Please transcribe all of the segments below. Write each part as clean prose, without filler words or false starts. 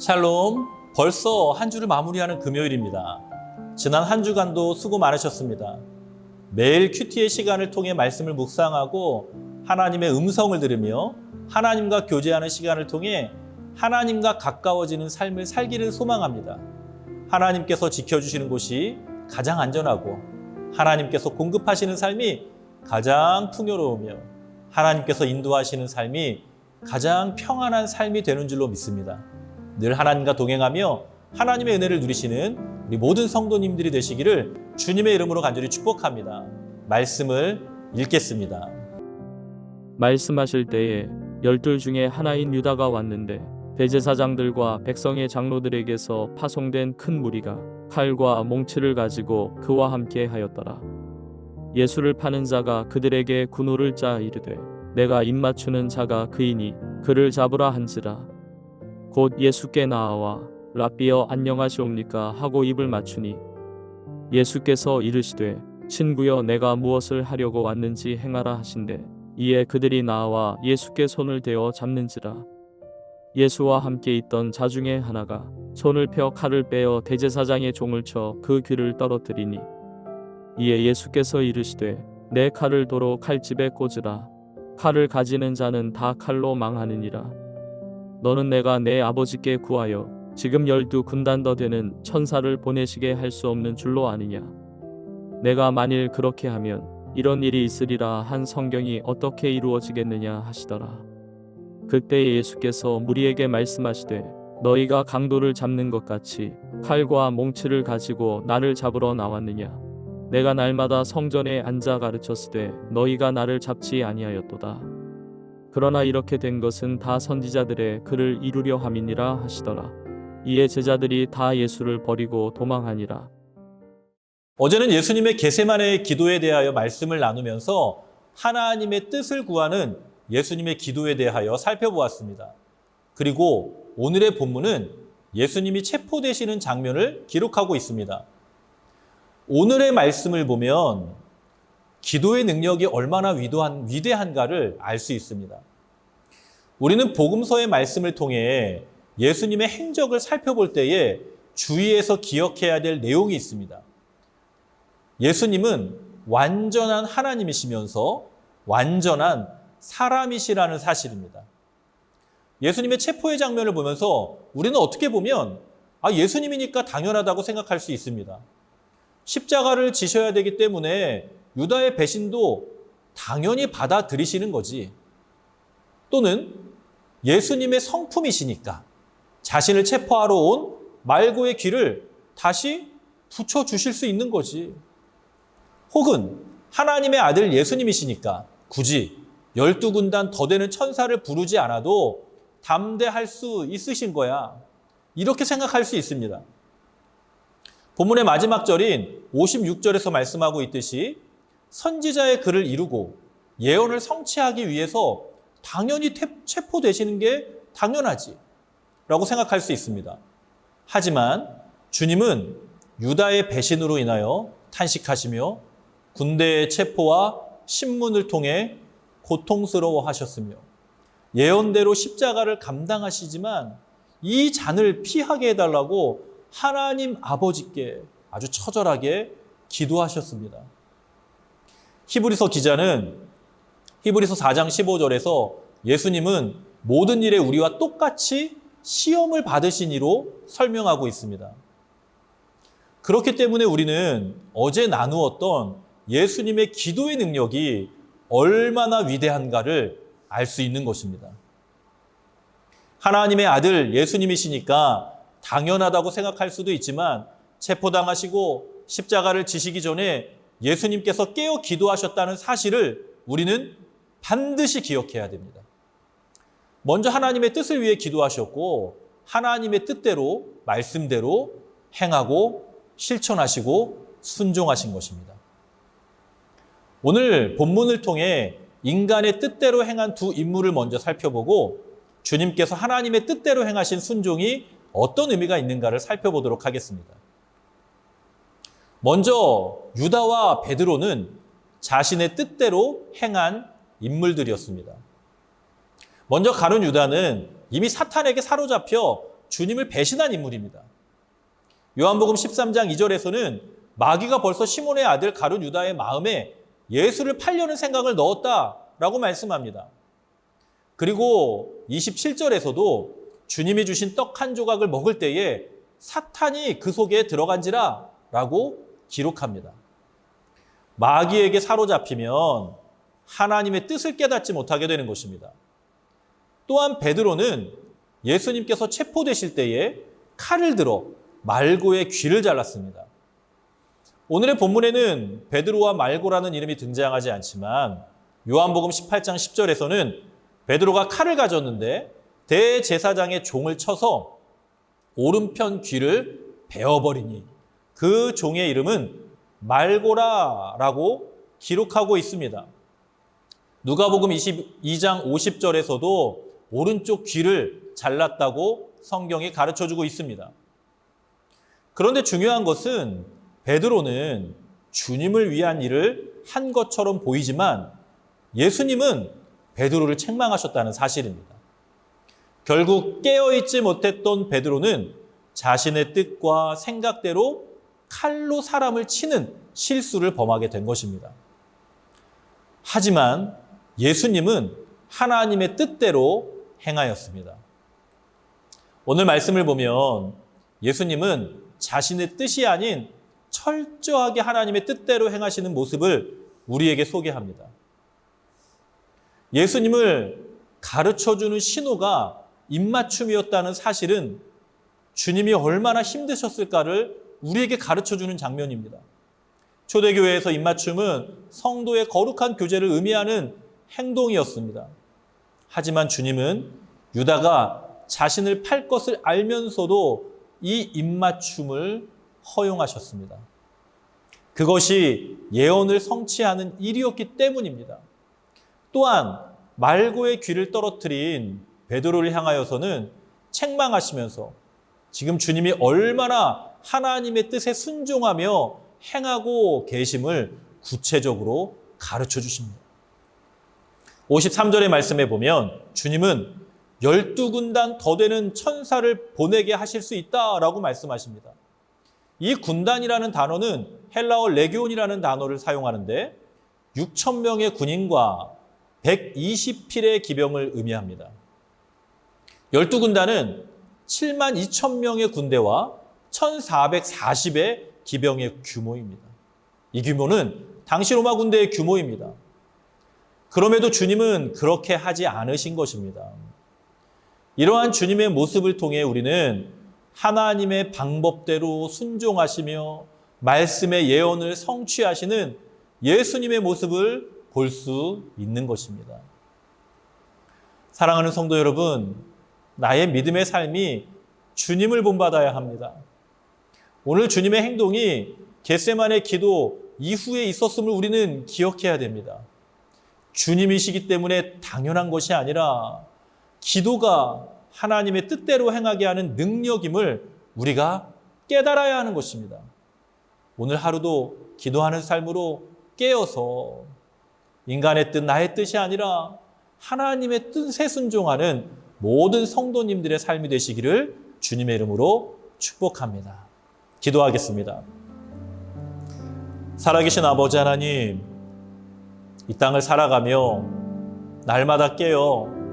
샬롬, 벌써 한 주를 마무리하는 금요일입니다. 지난 한 주간도 수고 많으셨습니다. 매일 큐티의 시간을 통해 말씀을 묵상하고 하나님의 음성을 들으며 하나님과 교제하는 시간을 통해 하나님과 가까워지는 삶을 살기를 소망합니다. 하나님께서 지켜주시는 곳이 가장 안전하고 하나님께서 공급하시는 삶이 가장 풍요로우며 하나님께서 인도하시는 삶이 가장 평안한 삶이 되는 줄로 믿습니다. 늘 하나님과 동행하며 하나님의 은혜를 누리시는 우리 모든 성도님들이 되시기를 주님의 이름으로 간절히 축복합니다. 말씀을 읽겠습니다. 말씀하실 때에 12 중에 하나인 유다가 왔는데 대제사장들과 백성의 장로들에게서 파송된 큰 무리가 칼과 몽치를 가지고 그와 함께 하였더라. 예수를 파는 자가 그들에게 군호를 짜 이르되 내가 입맞추는 자가 그이니 그를 잡으라 한지라. 곧 예수께 나아와 랍비여 안녕하시옵니까 하고 입을 맞추니 예수께서 이르시되 친구여 내가 무엇을 하려고 왔는지 행하라 하신대. 이에 그들이 나아와 예수께 손을 대어 잡는지라. 예수와 함께 있던 자 중에 하나가 손을 펴 칼을 빼어 대제사장의 종을 쳐 그 귀를 떨어뜨리니 이에 예수께서 이르시되 내 칼을 도로 칼집에 꽂으라. 칼을 가지는 자는 다 칼로 망하느니라. 너는 내가 내 아버지께 구하여 지금 12 군단 더 되는 천사를 보내시게 할 수 없는 줄로 아느냐. 내가 만일 그렇게 하면 이런 일이 있으리라 한 성경이 어떻게 이루어지겠느냐 하시더라. 그때 예수께서 무리에게 말씀하시되 너희가 강도를 잡는 것 같이 칼과 몽치를 가지고 나를 잡으러 나왔느냐. 내가 날마다 성전에 앉아 가르쳤으되 너희가 나를 잡지 아니하였도다. 그러나 이렇게 된 것은 다 선지자들의 글을 이루려 함이니라 하시더라. 이에 제자들이 다 예수를 버리고 도망하니라. 어제는 예수님의 겟세마네의 기도에 대하여 말씀을 나누면서 하나님의 뜻을 구하는 예수님의 기도에 대하여 살펴보았습니다. 그리고 오늘의 본문은 예수님이 체포되시는 장면을 기록하고 있습니다. 오늘의 말씀을 보면 기도의 능력이 얼마나 위대한가를 알 수 있습니다. 우리는 복음서의 말씀을 통해 예수님의 행적을 살펴볼 때에 주의해서 기억해야 될 내용이 있습니다. 예수님은 완전한 하나님이시면서 완전한 사람이시라는 사실입니다. 예수님의 체포의 장면을 보면서 우리는 어떻게 보면 예수님이니까 당연하다고 생각할 수 있습니다. 십자가를 지셔야 되기 때문에 유다의 배신도 당연히 받아들이시는 거지. 또는 예수님의 성품이시니까 자신을 체포하러 온 말고의 귀를 다시 붙여주실 수 있는 거지. 혹은 하나님의 아들 예수님이시니까 굳이 12군단 더 되는 천사를 부르지 않아도 담대할 수 있으신 거야. 이렇게 생각할 수 있습니다. 본문의 마지막 절인 56절에서 말씀하고 있듯이 선지자의 글을 이루고 예언을 성취하기 위해서 당연히 체포되시는 게 당연하지 라고 생각할 수 있습니다. 하지만 주님은 유다의 배신으로 인하여 탄식하시며 군대의 체포와 신문을 통해 고통스러워하셨으며 예언대로 십자가를 감당하시지만 이 잔을 피하게 해달라고 하나님 아버지께 아주 처절하게 기도하셨습니다. 히브리서 기자는 히브리서 4장 15절에서 예수님은 모든 일에 우리와 똑같이 시험을 받으신 이로 설명하고 있습니다. 그렇기 때문에 우리는 어제 나누었던 예수님의 기도의 능력이 얼마나 위대한가를 알 수 있는 것입니다. 하나님의 아들 예수님이시니까 당연하다고 생각할 수도 있지만 체포당하시고 십자가를 지시기 전에 예수님께서 깨어 기도하셨다는 사실을 우리는 반드시 기억해야 됩니다. 먼저 하나님의 뜻을 위해 기도하셨고 하나님의 뜻대로 말씀대로 행하고 실천하시고 순종하신 것입니다. 오늘 본문을 통해 인간의 뜻대로 행한 두 인물을 먼저 살펴보고 주님께서 하나님의 뜻대로 행하신 순종이 어떤 의미가 있는가를 살펴보도록 하겠습니다. 먼저 유다와 베드로는 자신의 뜻대로 행한 인물들이었습니다. 먼저 가룟 유다는 이미 사탄에게 사로잡혀 주님을 배신한 인물입니다. 요한복음 13장 2절에서는 마귀가 벌써 시몬의 아들 가룟 유다의 마음에 예수를 팔려는 생각을 넣었다라고 말씀합니다. 그리고 27절에서도 주님이 주신 떡 한 조각을 먹을 때에 사탄이 그 속에 들어간지라 라고 기록합니다. 마귀에게 사로잡히면 하나님의 뜻을 깨닫지 못하게 되는 것입니다. 또한 베드로는 예수님께서 체포되실 때에 칼을 들어 말고의 귀를 잘랐습니다. 오늘의 본문에는 베드로와 말고라는 이름이 등장하지 않지만 요한복음 18장 10절에서는 베드로가 칼을 가졌는데 대제사장의 종을 쳐서 오른편 귀를 베어버리니 그 종의 이름은 말고라라고 기록하고 있습니다. 누가복음 22장 50절에서도 오른쪽 귀를 잘랐다고 성경이 가르쳐주고 있습니다. 그런데 중요한 것은 베드로는 주님을 위한 일을 한 것처럼 보이지만 예수님은 베드로를 책망하셨다는 사실입니다. 결국 깨어있지 못했던 베드로는 자신의 뜻과 생각대로 칼로 사람을 치는 실수를 범하게 된 것입니다. 하지만 예수님은 하나님의 뜻대로 행하였습니다. 오늘 말씀을 보면 예수님은 자신의 뜻이 아닌 철저하게 하나님의 뜻대로 행하시는 모습을 우리에게 소개합니다. 예수님을 가르쳐주는 신호가 입맞춤이었다는 사실은 주님이 얼마나 힘드셨을까를 우리에게 가르쳐주는 장면입니다. 초대교회에서 입맞춤은 성도의 거룩한 교제를 의미하는 행동이었습니다. 하지만 주님은 유다가 자신을 팔 것을 알면서도 이 입맞춤을 허용하셨습니다. 그것이 예언을 성취하는 일이었기 때문입니다. 또한 말고의 귀를 떨어뜨린 베드로를 향하여서는 책망하시면서 지금 주님이 얼마나 하나님의 뜻에 순종하며 행하고 계심을 구체적으로 가르쳐 주십니다. 53절의 말씀에 보면 주님은 12군단 더 되는 천사를 보내게 하실 수 있다라고 말씀하십니다. 이 군단이라는 단어는 헬라어 레기온이라는 단어를 사용하는데 6,000명의 군인과 120필의 기병을 의미합니다. 12군단은 72,000명의 군대와 1,440의 기병의 규모입니다. 이 규모는 당시 로마 군대의 규모입니다. 그럼에도 주님은 그렇게 하지 않으신 것입니다. 이러한 주님의 모습을 통해 우리는 하나님의 방법대로 순종하시며 말씀의 예언을 성취하시는 예수님의 모습을 볼 수 있는 것입니다. 사랑하는 성도 여러분, 나의 믿음의 삶이 주님을 본받아야 합니다. 오늘 주님의 행동이 겟세마네 기도 이후에 있었음을 우리는 기억해야 됩니다. 주님이시기 때문에 당연한 것이 아니라 기도가 하나님의 뜻대로 행하게 하는 능력임을 우리가 깨달아야 하는 것입니다. 오늘 하루도 기도하는 삶으로 깨어서 인간의 뜻, 나의 뜻이 아니라 하나님의 뜻에 순종하는 모든 성도님들의 삶이 되시기를 주님의 이름으로 축복합니다. 기도하겠습니다. 살아계신 아버지 하나님, 이 땅을 살아가며 날마다 깨어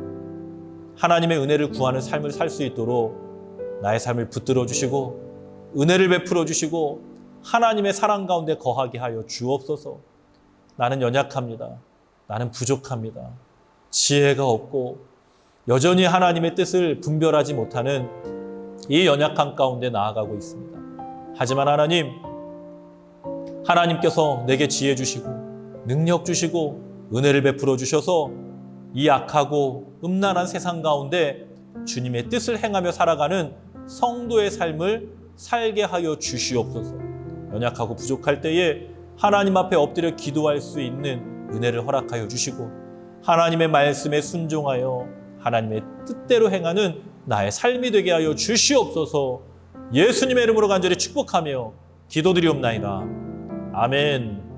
하나님의 은혜를 구하는 삶을 살 수 있도록 나의 삶을 붙들어 주시고 은혜를 베풀어 주시고 하나님의 사랑 가운데 거하게 하여 주옵소서. 나는 연약합니다. 나는 부족합니다. 지혜가 없고 여전히 하나님의 뜻을 분별하지 못하는 이 연약함 가운데 나아가고 있습니다. 하지만 하나님께서 내게 지혜 주시고 능력 주시고 은혜를 베풀어 주셔서 이 악하고 음란한 세상 가운데 주님의 뜻을 행하며 살아가는 성도의 삶을 살게 하여 주시옵소서. 연약하고 부족할 때에 하나님 앞에 엎드려 기도할 수 있는 은혜를 허락하여 주시고 하나님의 말씀에 순종하여 하나님의 뜻대로 행하는 나의 삶이 되게 하여 주시옵소서. 예수님의 이름으로 간절히 축복하며 기도드리옵나이다. 아멘.